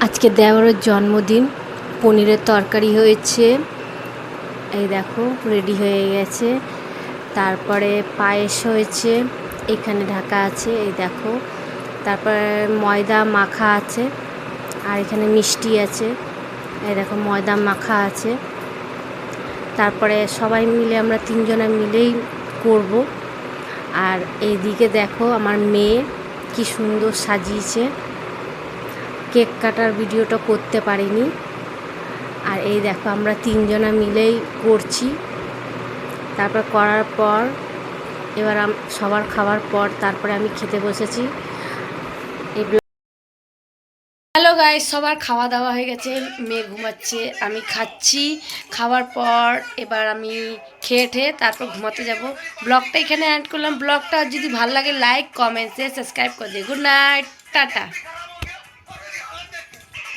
আজকে দেওরের জন্মদিন, পনিরের তরকারি হয়েছে, এই দেখো রেডি হয়ে গেছে। তারপরে পায়েস হয়েছে, এখানে ঢাকা আছে, এই দেখো। তারপরে ময়দা মাখা আছে, আর এখানে মিষ্টি আছে, এই দেখো ময়দা মাখা আছে। তারপরে সবাই মিলে আমরা তিনজনা মিলেই করব। আর এইদিকে দেখো আমার মেয়ে কি সুন্দর সাজিয়েছে। কেক কাটার ভিডিওটা করতে পারিনি। আর এই দেখো আমরা তিনজনা মিলেই করছি। তারপর করার পর এবার সবার খাওয়ার পর তারপরে আমি খেতে বসেছি। এই হ্যালো গাইস, সবার খাওয়া দাওয়া হয়ে গেছে, মেয়ে ঘুমাচ্ছে, আমি খাচ্ছি। খাওয়ার পর এবার আমি খেয়ে ঠেয়ে তারপর ঘুমাতে যাব। ব্লগটা এখানে অ্যাড করলাম। ব্লগটা যদি ভালো লাগে লাইক কমেন্ট শেয়ার সাবস্ক্রাইব করে দিই। Good night, tata.